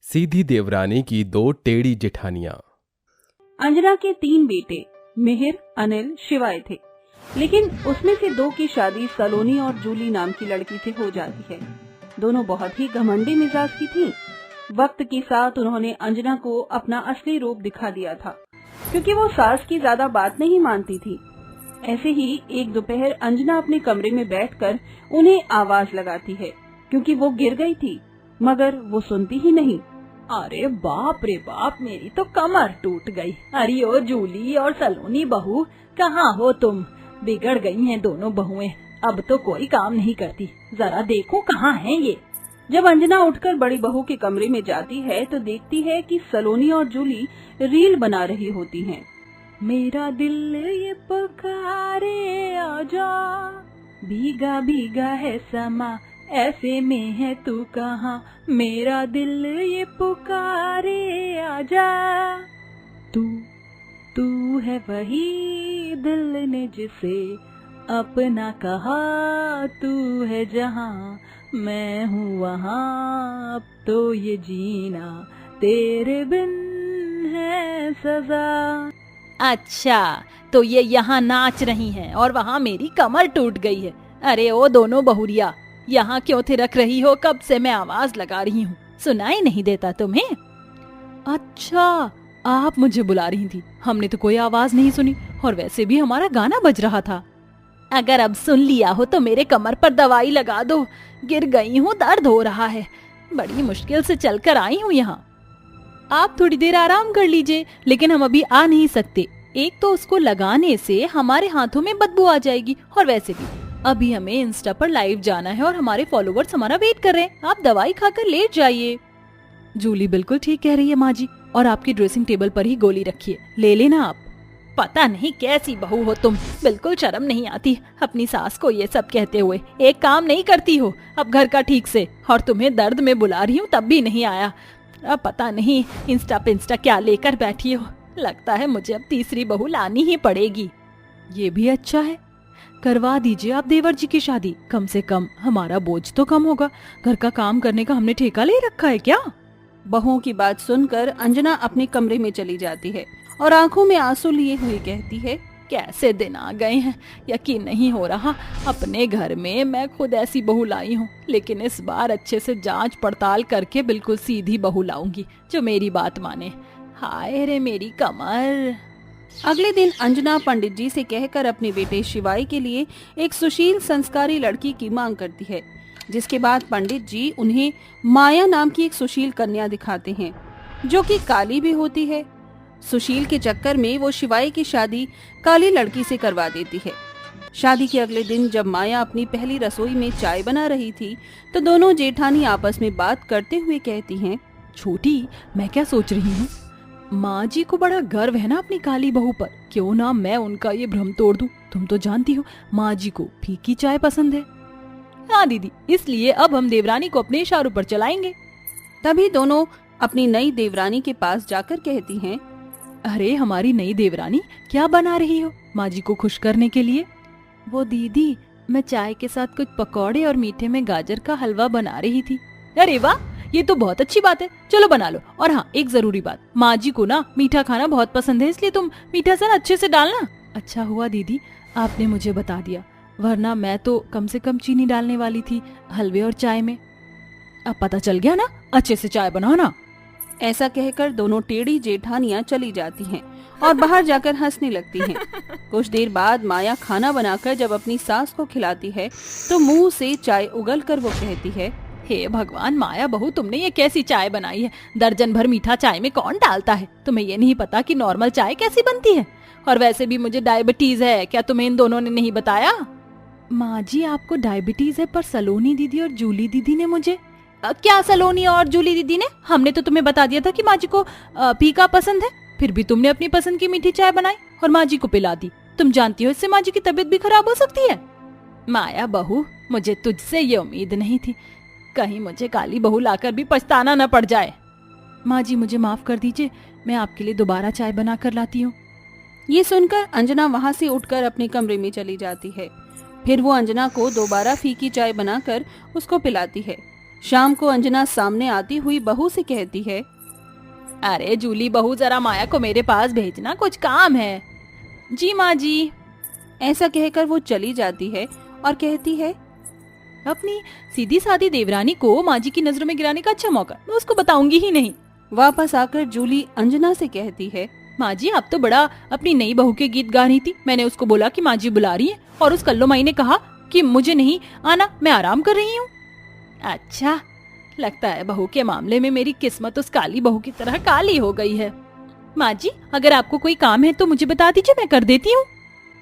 सीधी देवरानी की दो टेढ़ी जेठानियां। अंजना के 3 बेटे मिहिर, अनिल, शिवाय थे, लेकिन उसमें से 2 की शादी सलोनी और जूली नाम की लड़की से हो जाती है। दोनों बहुत ही घमंडी मिजाज की थीं। वक्त के साथ उन्होंने अंजना को अपना असली रूप दिखा दिया था, क्योंकि वो सास की ज्यादा बात नहीं मानती थी। ऐसे ही एक दोपहर अंजना अपने कमरे में बैठकर उन्हें आवाज लगाती है, क्योंकि वो गिर गई थी, मगर वो सुनती ही नहीं। अरे बाप रे बाप, मेरी तो कमर टूट गई। अरे ओ जूली और सलोनी बहू, कहाँ हो तुम? बिगड़ गई हैं दोनों बहुएं, अब तो कोई काम नहीं करती। जरा देखो कहाँ हैं ये। जब अंजना उठकर बड़ी बहू के कमरे में जाती है तो देखती है कि सलोनी और जूली रील बना रही होती हैं। मेरा दिल ये पुकारे आजा, भीगा भीगा है समा, ऐसे में है तू कहाँ? मेरा दिल ये पुकारे आजा, तू है वही दिल ने जिसे अपना कहा, तू है जहाँ मैं हूँ वहाँ, अब तो ये जीना तेरे बिन है सजा। अच्छा, तो ये यहाँ नाच रही हैं और वहाँ मेरी कमर टूट गई है। अरे ओ दोनों बहुरिया, यहाँ क्यों थिरक रही हो? कब से मैं आवाज लगा रही हूँ, सुनाई नहीं देता तुम्हें? अच्छा, आप मुझे बुला रही थी, हमने तो कोई आवाज नहीं सुनी, और वैसे भी हमारा गाना बज रहा था। अगर अब सुन लिया हो तो मेरे कमर पर दवाई लगा दो, गिर गई हूँ, दर्द हो रहा है, बड़ी मुश्किल से चलकर आई हूँ यहाँ। आप थोड़ी देर आराम कर लीजिए, लेकिन हम अभी आ नहीं सकते। एक तो उसको लगाने से हमारे हाथों में बदबू आ जाएगी, और वैसे भी अभी हमें इंस्टा पर लाइव जाना है और हमारे फॉलोवर्स हमारा वेट कर रहे हैं। आप दवाई खाकर लेट जाइए। जूली बिल्कुल ठीक कह रही है माँ जी, और आपकी ड्रेसिंग टेबल पर ही गोली रखी है, ले लेना आप। पता नहीं कैसी बहू हो तुम, बिल्कुल शर्म नहीं आती अपनी सास को ये सब कहते हुए। एक काम नहीं करती हो अब घर का ठीक से, और तुम्हें दर्द में बुला रही हूँ तब भी नहीं आया। अब पता नहीं इंस्टा पिंस्टा क्या लेकर बैठी हो, लगता है मुझे अब तीसरी बहू लानी ही पड़ेगी। ये भी अच्छा है, करवा दीजिए आप देवर जी की शादी, कम से कम हमारा बोझ तो कम होगा। घर का काम करने का हमने ठेका ले रखा है क्या? बहुओं की बात सुनकर अंजना अपने कमरे में चली जाती है और आंखों में आंसू लिए हुए कहती है, कैसे दिन आ गए हैं, यकीन नहीं हो रहा। अपने घर में मैं खुद ऐसी बहू लाई हूँ, लेकिन इस बार अच्छे से जांच पड़ताल करके बिल्कुल सीधी बहू लाऊंगी जो मेरी बात माने। हाय रे मेरी कमर। अगले दिन अंजना पंडित जी से कहकर अपने बेटे शिवाई के लिए एक सुशील संस्कारी लड़की की मांग करती है, जिसके बाद पंडित जी उन्हें माया नाम की एक सुशील कन्या दिखाते हैं, जो कि काली भी होती है। सुशील के चक्कर में वो शिवाई की शादी काली लड़की से करवा देती है। शादी के अगले दिन जब माया अपनी पहली रसोई में चाय बना रही थी तो दोनों जेठानी आपस में बात करते हुए कहती हैं, छोटी, मैं क्या सोच रही हूँ, माँ जी को बड़ा गर्व है ना अपनी काली बहू पर, क्यों ना मैं उनका ये भ्रम तोड़ दूं। तुम तो जानती हो माँ जी को फीकी चाय पसंद है। हाँ दीदी, इसलिए अब हम देवरानी को अपने इशारों पर चलाएंगे। तभी दोनों अपनी नई देवरानी के पास जाकर कहती हैं, अरे हमारी नई देवरानी, क्या बना रही हो माँ जी को खुश करने के लिए? वो दीदी, मैं चाय के साथ कुछ पकौड़े और मीठे में गाजर का हलवा बना रही थी। अरे वाह, ये तो बहुत अच्छी बात है, चलो बना लो। और हाँ, एक जरूरी बात, माँ जी को ना मीठा खाना बहुत पसंद है, इसलिए तुम मीठा सा अच्छे से डालना। अच्छा हुआ दीदी आपने मुझे बता दिया, वरना मैं तो कम से कम चीनी डालने वाली थी हलवे और चाय में। अब पता चल गया ना, अच्छे से चाय बनाना। ऐसा कहकर दोनों टेढ़ी जेठानियां चली जाती हैं और बाहर जाकर हंसने लगती हैं। कुछ देर बाद माया खाना बनाकर जब अपनी सास को खिलाती है तो मुंह से चाय उगलकर वो कहती है, हे भगवान माया बहू, तुमने ये कैसी चाय बनाई है? दर्जन भर मीठा चाय में कौन डालता है? तुम्हें ये नहीं पता कि नॉर्मल चाय कैसी बनती है? और वैसे भी मुझे डायबिटीज है, क्या तुम्हें इन दोनों ने नहीं बताया? माँ जी आपको डायबिटीज है, पर सलोनी दीदी और जूली दीदी ने मुझे। क्या सलोनी और जूली दीदी ने? हमने तो तुम्हें बता दिया था कि माँ जी को फीका पसंद है, फिर भी तुमने अपनी पसंद की मीठी चाय बनाई और माँ जी को पिला दी। तुम जानती हो इससे माँ जी की तबीयत भी खराब हो सकती है। माया बहू, मुझे तुझसे ये उम्मीद नहीं थी, कहीं मुझे काली बहू लाकर भी पछताना न पड़ जाए। माँ जी मुझे माफ कर दीजिए, मैं आपके लिए दोबारा चाय बना कर लाती हूँ। ये सुनकर अंजना वहाँ से उठकर अपने कमरे में चली जाती है। फिर वो अंजना को दोबारा फीकी चाय बनाकर उसको पिलाती है। शाम को अंजना सामने आती हुई बहू से कहती है, अरे जूली बहू, जरा माया को मेरे पास भेजना, कुछ काम है। जी माँ जी। ऐसा कहकर वो चली जाती है और कहती है, अपनी सीधी सादी देवरानी को माँ जी की नजरों में गिराने का अच्छा मौका, मैं उसको बताऊंगी ही नहीं। वापस आकर जूली अंजना से कहती है, माँ जी आप तो बड़ा अपनी नई बहू के गीत गा रही थी। मैंने उसको बोला कि माँ जी बुला रही है और उस कल्लो माई ने कहा कि मुझे नहीं आना, मैं आराम कर रही हूँ। अच्छा, लगता है बहू के मामले में मेरी किस्मत उस काली बहू की तरह काली हो गई है। माँ जी अगर आपको कोई काम है तो मुझे बता दीजिए, मैं कर देती हूँ।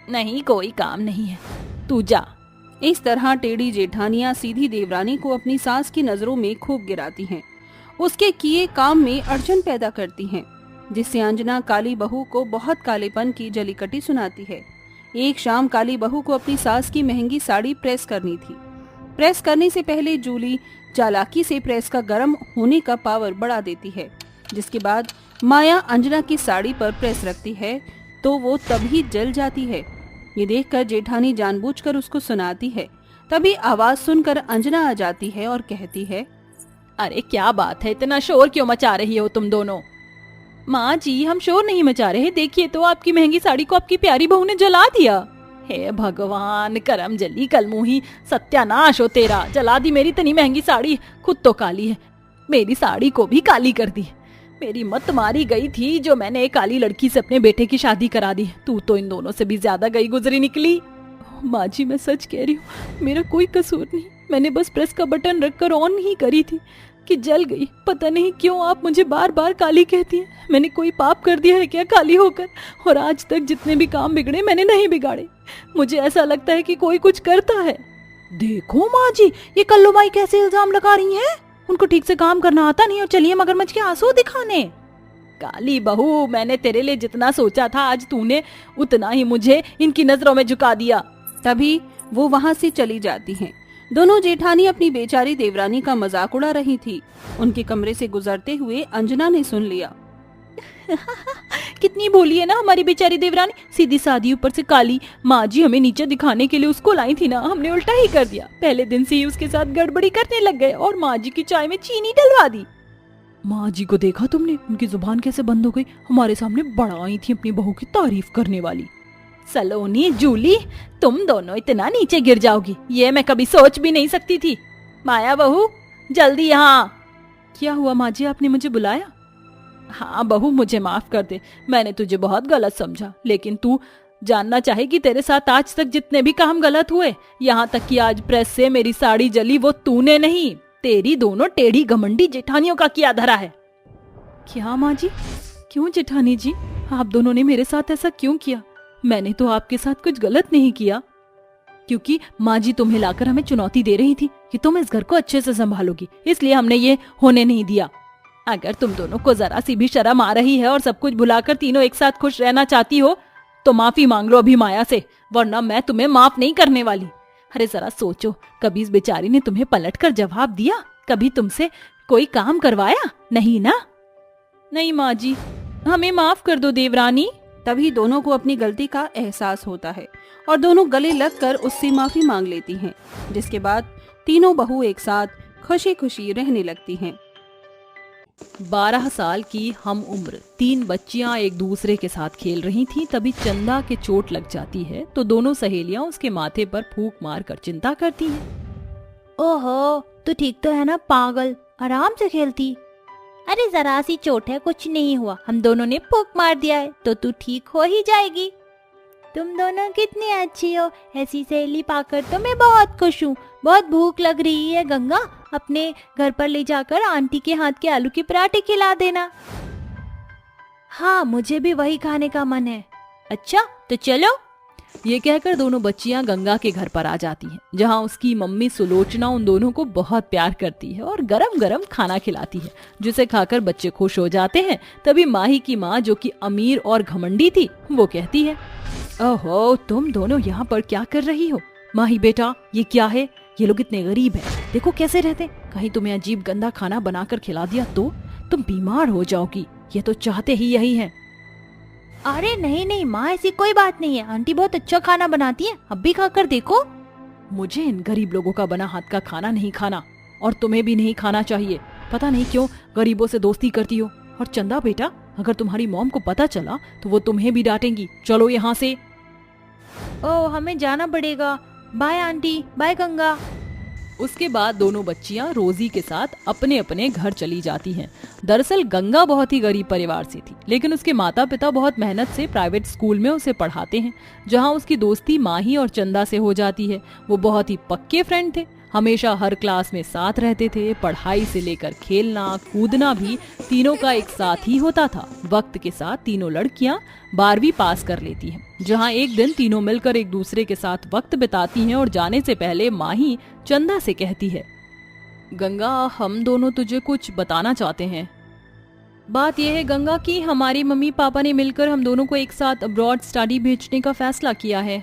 नहीं, कोई काम नहीं है, तू जा। इस तरह टेढ़ी जेठानियां सीधी देवरानी को अपनी सास की नजरों में खूब गिराती हैं, उसके किए काम में अड़चन पैदा करती हैं, जिससे अंजना काली बहू को बहुत कालेपन की जलीकटी सुनाती है। एक शाम काली बहू को अपनी सास की महंगी साड़ी प्रेस करनी थी। प्रेस करने से पहले जूली चालाकी से प्रेस का गर्म होने का पावर बढ़ा देती है, जिसके बाद माया अंजना की साड़ी पर प्रेस रखती है तो वो तभी जल जाती है। ये देखकर जेठानी जानबूझकर उसको सुनाती है। तभी आवाज सुनकर अंजना आ जाती है और कहती है, अरे क्या बात है, इतना शोर क्यों मचा रही हो तुम दोनों? माँ जी हम शोर नहीं मचा रहे, देखिए तो आपकी महंगी साड़ी को आपकी प्यारी बहू ने जला दिया। हे भगवान, करम जली कलमुही, सत्यानाश हो तेरा, जला दी मेरी इतनी महंगी साड़ी, खुद तो काली है, मेरी साड़ी को भी काली कर दी। मेरी मत मारी गई थी जो मैंने एक काली लड़की से अपने बेटे की शादी करा दी। तू तो इन दोनों से भी ज्यादा गई गुजरी निकली। माँ जी मैं सच कह रही हूँ, मेरा कोई कसूर नहीं, मैंने बस प्रेस का बटन रखकर ऑन ही करी थी कि जल गई। पता नहीं क्यों आप मुझे बार बार काली कहती हैं। मैंने कोई पाप कर दिया है क्या काली होकर? और आज तक जितने भी काम बिगड़े मैंने नहीं बिगाड़े। मुझे ऐसा लगता है कि कोई कुछ करता है। देखो माँ जी, ये कल्लू माई कैसे इल्जाम लगा रही हैं? उनको ठीक से काम करना आता नहीं और चलिए मगरमच्छ के आंसू दिखाने। काली बहू, मैंने तेरे लिए जितना सोचा था आज तूने उतना ही मुझे इनकी नजरों में झुका दिया। तभी वो वहाँ से चली जाती हैं। दोनों जेठानी अपनी बेचारी देवरानी का मजाक उड़ा रही थी। उनके कमरे से गुजरते हुए अंजना ने सुन लिया। कितनी भोली है ना हमारी बेचारी देवरानी, सीधी सादी ऊपर से काली। माँ जी हमें नीचे दिखाने के लिए उसको लाई थी ना, हमने उल्टा ही कर दिया। पहले दिन से ही उसके साथ गड़बड़ी करने लग गए और माँ जी की चाय में चीनी डलवा दी। माँ जी को देखा तुमने, उनकी जुबान कैसे बंद हो गई। हमारे सामने बड़ा आई थी अपनी बहू की तारीफ करने वाली। सलोनी, जूली, तुम दोनों इतना नीचे गिर जाओगी ये मैं कभी सोच भी नहीं सकती थी। माया बहू जल्दी यहाँ। क्या हुआ माँ जी, आपने मुझे बुलाया? हाँ बहू, मुझे माफ कर दे, मैंने तुझे बहुत गलत समझा। लेकिन तू जानना चाहे कि तेरे साथ आज तक जितने भी काम गलत हुए, यहाँ तक कि आज प्रेस से मेरी साड़ी जली, वो तूने नहीं, तेरी दोनों टेढ़ी घमंडी जेठानियों का किया धरा है। क्या माँ जी? क्यों जेठानी जी, आप दोनों ने मेरे साथ ऐसा क्यों किया? मैंने तो आपके साथ कुछ गलत नहीं किया। क्योंकि माँ जी तुम्हें लाकर हमें चुनौती दे रही थी कि तुम इस घर को अच्छे से संभालोगी, इसलिए हमने ये होने नहीं दिया। अगर तुम दोनों को जरा सी भी शर्म आ रही है और सब कुछ भुलाकर तीनों एक साथ खुश रहना चाहती हो तो माफी मांग लो अभी माया से, वरना मैं तुम्हें माफ नहीं करने वाली। अरे जरा सोचो, कभी इस बेचारी ने तुम्हें पलटकर जवाब दिया? कभी तुमसे कोई काम करवाया? नहीं ना? नहीं माँ जी, हमें माफ कर दो देवरानी। तभी दोनों को अपनी गलती का एहसास होता है और दोनों गले लगकर उससे माफी मांग लेती हैं, जिसके बाद तीनों बहू एक साथ खुशी खुशी रहने लगती हैं। 12 साल की हम उम्र 3 बच्चियां एक दूसरे के साथ खेल रही थीं। तभी चंदा के चोट लग जाती है तो दोनों सहेलियां उसके माथे पर फूंक मार कर चिंता करती हैं। ओहो, तू ठीक तो है ना पागल, आराम से खेलती। अरे जरा सी चोट है, कुछ नहीं हुआ, हम दोनों ने फूंक मार दिया है तो तू ठीक हो ही जाएगी। तुम दोनों कितनी अच्छी हो, ऐसी सहेली पाकर तो मैं बहुत खुश हूँ। बहुत भूख लग रही है गंगा, अपने घर पर ले जाकर आंटी के हाथ के आलू के पराठे खिला देना। हाँ, मुझे भी वही खाने का मन है। अच्छा तो चलो। ये कहकर दोनों बच्चियां गंगा के घर पर आ जाती हैं, जहां उसकी मम्मी सुलोचना उन दोनों को बहुत प्यार करती है और गरम गरम खाना खिलाती है, जिसे खाकर बच्चे खुश हो जाते हैं। तभी माही की माँ, जो कि अमीर और घमंडी थी, वो कहती है, ओहो, तुम दोनों यहाँ पर क्या कर रही हो? माही बेटा, ये क्या है? ये लोग इतने गरीब हैं, देखो कैसे रहते। कहीं तुम्हें अजीब गंदा खाना बनाकर खिला दिया तो तुम बीमार हो जाओगी। ये तो चाहते ही यही हैं। अरे नहीं नहीं माँ, ऐसी कोई बात नहीं है, आंटी बहुत अच्छा खाना बनाती है, अब भी खाकर देखो। मुझे इन गरीब लोगों का बना हाथ का खाना नहीं खाना, और तुम्हें भी नहीं खाना चाहिए। पता नहीं क्यों गरीबों से दोस्ती करती हो। और चंदा बेटा, अगर तुम्हारी मॉम को पता चला तो वो तुम्हें भी डांटेंगी। चलो यहाँ से। ओ, हमें जाना पड़ेगा। Bye aunty, bye Ganga. उसके बाद दोनों बच्चियां रोजी के साथ अपने अपने घर चली जाती हैं। दरअसल गंगा बहुत ही गरीब परिवार से थी, लेकिन उसके माता पिता बहुत मेहनत से प्राइवेट स्कूल में उसे पढ़ाते हैं, जहां उसकी दोस्ती माही और चंदा से हो जाती है। वो बहुत ही पक्के फ्रेंड थे, हमेशा हर क्लास में साथ रहते थे। पढ़ाई से लेकर खेलना कूदना भी तीनों का एक साथ ही होता था। वक्त के साथ तीनों लड़कियां 12वीं पास कर लेती हैं, जहां एक दिन तीनों मिलकर एक दूसरे के साथ वक्त बिताती हैं। और जाने से पहले माही चंदा से कहती है, गंगा, हम दोनों तुझे कुछ बताना चाहते हैं। बात यह है गंगा कि हमारी मम्मी पापा ने मिलकर हम दोनों को एक साथ अब्रॉड स्टडी भेजने का फैसला किया है।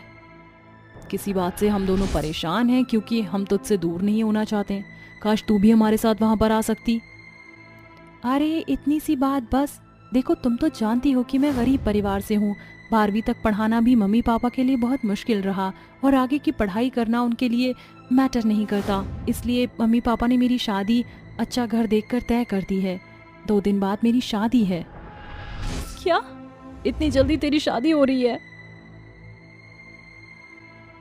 किसी बात से हम दोनों परेशान हैं, क्योंकि हम तुझसे दूर नहीं होना चाहते हैं। काश तू भी हमारे साथ वहां पर आ सकती। अरे इतनी सी बात बस। देखो, तुम तो जानती हो कि मैं गरीब परिवार से हूँ। 12वीं तक पढ़ाना भी मम्मी पापा के लिए बहुत मुश्किल रहा, और आगे की पढ़ाई करना उनके लिए मैटर नहीं करता। इसलिए मम्मी पापा ने मेरी शादी अच्छा घर देखकर तय कर दी है। 2 दिन बाद मेरी शादी है। क्या इतनी जल्दी तेरी शादी हो रही है?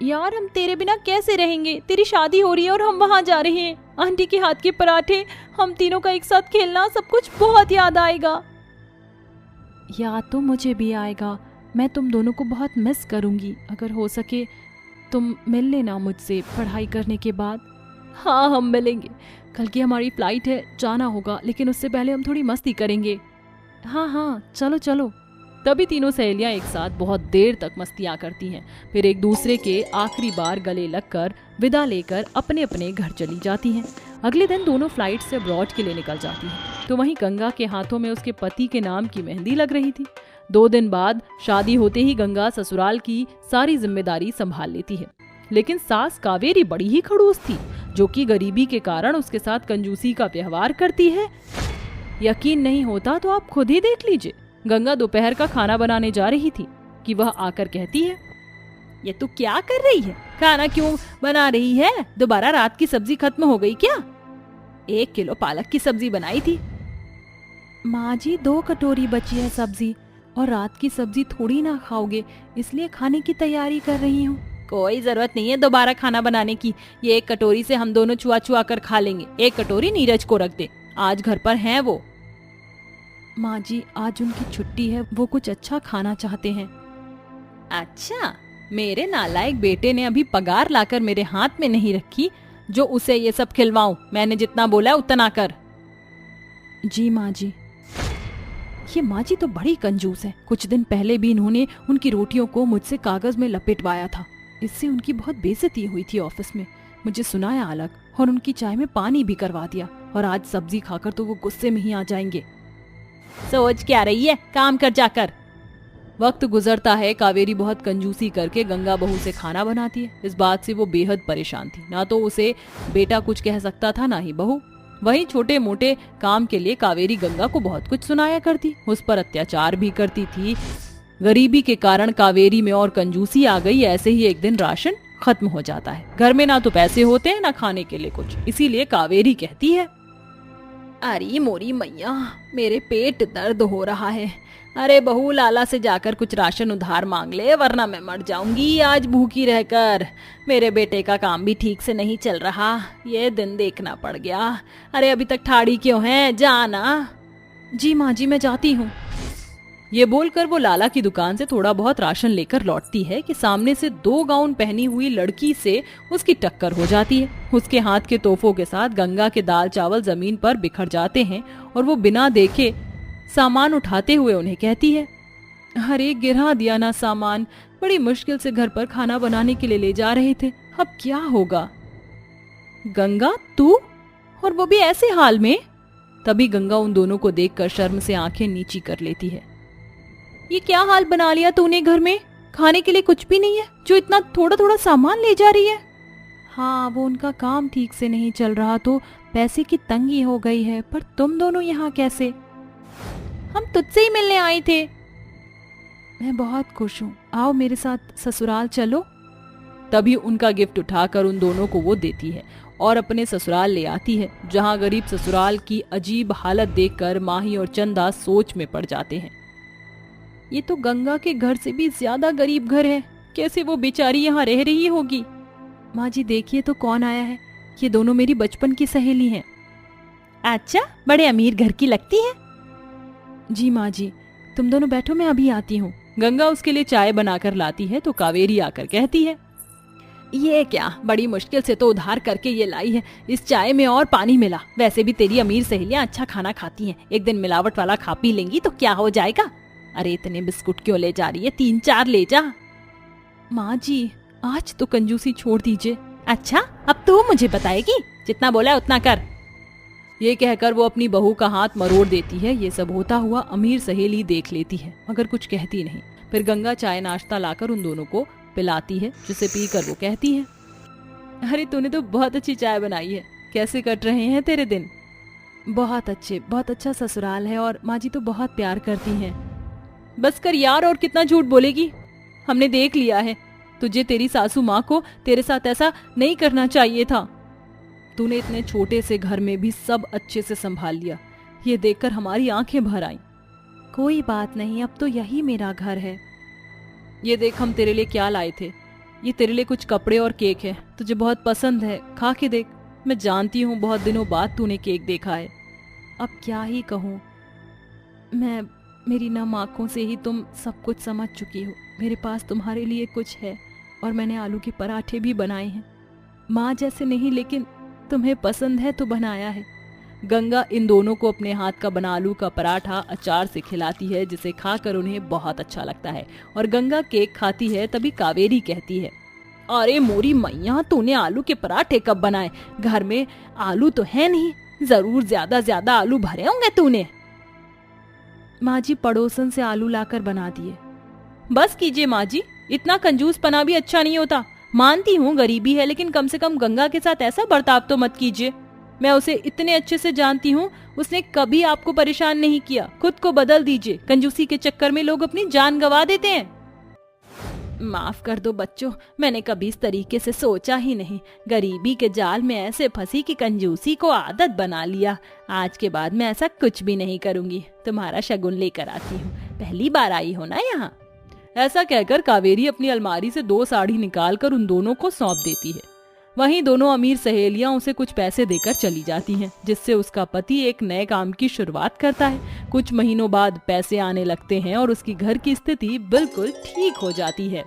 यार, हम तेरे बिना कैसे रहेंगे? तेरी शादी हो रही है और हम वहाँ जा रहे हैं। आंटी के हाथ के पराठे, हम तीनों का एक साथ खेलना, सब कुछ बहुत याद आएगा। याद तो मुझे भी आएगा। मैं तुम दोनों को बहुत मिस करूंगी। अगर हो सके तुम मिल लेना मुझसे पढ़ाई करने के बाद। हाँ, हम मिलेंगे। कल की हमारी फ्लाइट है, जाना होगा, लेकिन उससे पहले हम थोड़ी मस्ती करेंगे। हाँ, चलो चलो। तभी तीनों सहेलियां एक साथ बहुत देर तक मस्तियां करती हैं। फिर एक दूसरे के आखिरी बार गले लगकर विदा लेकर अपने अपने घर चली जाती हैं। अगले दिन दोनों फ्लाइट से अब्रॉड के लिए निकल जाती हैं। तो वहीं गंगा के हाथों में उसके पति के नाम की मेहंदी लग रही थी। 2 दिन बाद शादी होते ही गंगा ससुराल की सारी जिम्मेदारी संभाल लेती है। लेकिन सास कावेरी बड़ी ही खड़ूस थी, जो कि गरीबी के कारण उसके साथ कंजूसी का व्यवहार करती है। यकीन नहीं होता तो आप खुद ही देख लीजिए। गंगा दोपहर का खाना बनाने जा रही थी कि वह आकर कहती है, ये तू क्या कर रही है? खाना क्यों बना रही है? दोबारा रात की सब्जी खत्म हो गई क्या? 1 किलो पालक की सब्जी बनाई थी। माँ जी, 2 कटोरी बची है सब्जी, और रात की सब्जी थोड़ी ना खाओगे, इसलिए खाने की तैयारी कर रही हूँ। कोई जरूरत नहीं है दोबारा खाना बनाने की। ये 1 कटोरी से हम दोनों छुआ छुआ कर खा लेंगे। 1 कटोरी नीरज को रख दे, आज घर पर हैं वो। माँ जी, आज उनकी छुट्टी है, वो कुछ अच्छा खाना चाहते हैं। अच्छा, मेरे नालायक बेटे ने अभी पगार लाकर मेरे हाथ में नहीं रखी जो उसे ये सब खिलवाऊं। मैंने जितना बोला उतना कर। जी माँ जी। ये माँ जी तो बड़ी कंजूस है। कुछ दिन पहले भी इन्होंने उनकी रोटियों को मुझसे कागज में लपेटवाया था। इससे उनकी बहुत बेइज्जती हुई थी ऑफिस में। मुझे सुनाया अलग, और उनकी चाय में पानी भी करवा दिया। और आज सब्जी खाकर तो वो गुस्से में ही आ जाएंगे। सोच क्या रही है? काम कर जाकर। वक्त गुजरता है। कावेरी बहुत कंजूसी करके गंगा बहू से खाना बनाती है। इस बात से वो बेहद परेशान थी। ना तो उसे बेटा कुछ कह सकता था, ना ही बहू। वहीं छोटे मोटे काम के लिए कावेरी गंगा को बहुत कुछ सुनाया करती, उस पर अत्याचार भी करती थी। गरीबी के कारण कावेरी में और कंजूसी आ गई। ऐसे ही एक दिन राशन खत्म हो जाता है। घर में ना तो पैसे होते हैं, ना खाने के लिए कुछ। इसीलिए कावेरी कहती है, अरे मोरी मैया, मेरे पेट दर्द हो रहा है। अरे बहू, लाला से जाकर कुछ राशन उधार मांग ले, वरना मैं मर जाऊंगी आज भूखी रहकर। मेरे बेटे का काम भी ठीक से नहीं चल रहा, ये दिन देखना पड़ गया। अरे अभी तक ठाड़ी क्यों है? जाना। जी माँ जी, मैं जाती हूँ। ये बोलकर वो लाला की दुकान से थोड़ा बहुत राशन लेकर लौटती है कि सामने से 2 गाउन पहनी हुई लड़की से उसकी टक्कर हो जाती है। उसके हाथ के तोहफों के साथ गंगा के दाल चावल जमीन पर बिखर जाते हैं, और वो बिना देखे सामान उठाते हुए उन्हें कहती है, अरे गिरा दिया ना सामान। बड़ी मुश्किल से घर पर खाना बनाने के लिए ले जा रहे थे, अब क्या होगा? गंगा, तू? और वो भी ऐसे हाल में? तभी गंगा उन दोनों को देखकर शर्म से आंखें नीची कर लेती है। ये क्या हाल बना लिया तूने? घर में खाने के लिए कुछ भी नहीं है जो इतना थोड़ा थोड़ा सामान ले जा रही है? हाँ, वो उनका काम ठीक से नहीं चल रहा तो पैसे की तंगी हो गई है। पर तुम दोनों यहाँ कैसे? हम तुझसे ही मिलने आए थे। मैं बहुत खुश हूँ, आओ मेरे साथ ससुराल चलो। तभी उनका गिफ्ट उठाकर उन दोनों को वो देती है, और अपने ससुराल ले आती है, जहाँ गरीब ससुराल की अजीब हालत देखकर माही और चंदा सोच में पड़ जाते हैं। ये तो गंगा के घर से भी ज्यादा गरीब घर है, कैसे वो बेचारी यहाँ रह रही होगी। माँ जी देखिए तो कौन आया है, ये दोनों मेरी बचपन की सहेली हैं। अच्छा, बड़े अमीर घर की लगती है। जी माँ जी, तुम दोनों बैठो, मैं अभी आती हूँ। गंगा उसके लिए चाय बनाकर लाती है तो कावेरी आकर कहती है, ये क्या, बड़ी मुश्किल से तो उधार करके ये लाई है, इस चाय में और पानी मिला। वैसे भी तेरी अमीर सहेलियां अच्छा खाना खाती हैं, एक दिन मिलावट वाला खा पी लेंगी तो क्या हो जाएगा। अरे इतने बिस्कुट क्यों ले जा रही है, 3-4 ले जा। माँ जी आज तो कंजूसी छोड़ दीजिए। अच्छा, अब तू मुझे बताएगी, जितना बोला उतना कर। ये कहकर वो अपनी बहू का हाथ मरोड़ देती है। ये सब होता हुआ अमीर सहेली देख लेती है, मगर कुछ कहती नहीं। फिर गंगा चाय नाश्ता लाकर उन दोनों को पिलाती है, जिसे पीकर वो कहती है, अरे तूने तो बहुत अच्छी चाय बनाई है, कैसे कट रहे हैं तेरे दिन। बहुत अच्छे, बहुत अच्छा ससुराल है और माँ जी तो बहुत प्यार करती हैं। बस कर यार, और कितना झूठ बोलेगी, हमने देख लिया है। तुझे तेरी सासू माँ को तेरे साथ ऐसा नहीं करना चाहिए था। तूने इतने छोटे से घर में भी सब अच्छे से संभाल लिया, ये देखकर हमारी आंखें भर आईं। कोई बात नहीं, अब तो यही मेरा घर है। ये देख, हम तेरे लिए क्या लाए थे। ये तेरे लिए कुछ कपड़े और केक है, तुझे बहुत पसंद है, खा के देख। मैं जानती हूँ बहुत दिनों बाद तूने केक देखा है। अब क्या ही कहूँ मैं, मेरी नम आंखों से ही तुम सब कुछ समझ चुकी हो। मेरे पास तुम्हारे लिए कुछ है और मैंने आलू के पराठे भी बनाए हैं। माँ जैसे नहीं, लेकिन तुम्हें पसंद है तो बनाया है। गंगा इन दोनों को अपने हाथ का बना आलू का पराठा अचार से खिलाती है, जिसे खाकर उन्हें बहुत अच्छा लगता है। और गंगा केक खाती है, तभी कावेरी कहती है, अरे मोरी मैया, तूने आलू के पराठे कब बनाए? घर में आलू तो है नहीं, जरूर ज्यादा आलू भरे होंगे तूने। माँ जी पड़ोसन से आलू लाकर बना दिए। बस कीजिए माँ जी, इतना कंजूस पना भी अच्छा नहीं होता। मानती हूँ गरीबी है, लेकिन कम से कम गंगा के साथ ऐसा बर्ताव तो मत कीजिए। मैं उसे इतने अच्छे से जानती हूँ, उसने कभी आपको परेशान नहीं किया। खुद को बदल दीजिए, कंजूसी के चक्कर में लोग अपनी जान गंवा देते हैं। माफ कर दो बच्चों, मैंने कभी इस तरीके से सोचा ही नहीं। गरीबी के जाल में ऐसे फंसी कि कंजूसी को आदत बना लिया। आज के बाद मैं ऐसा कुछ भी नहीं करूंगी। तुम्हारा शगुन लेकर आती हूँ, पहली बार आई हो ना यहाँ। ऐसा कहकर कावेरी अपनी अलमारी से 2 साड़ी निकालकर उन दोनों को सौंप देती है। वहीं दोनों अमीर सहेलियां उसे कुछ पैसे देकर चली जाती हैं, जिससे उसका पति एक नए काम की शुरुआत करता है। कुछ महीनों बाद पैसे आने लगते हैं और उसकी घर की स्थिति बिल्कुल ठीक हो जाती है।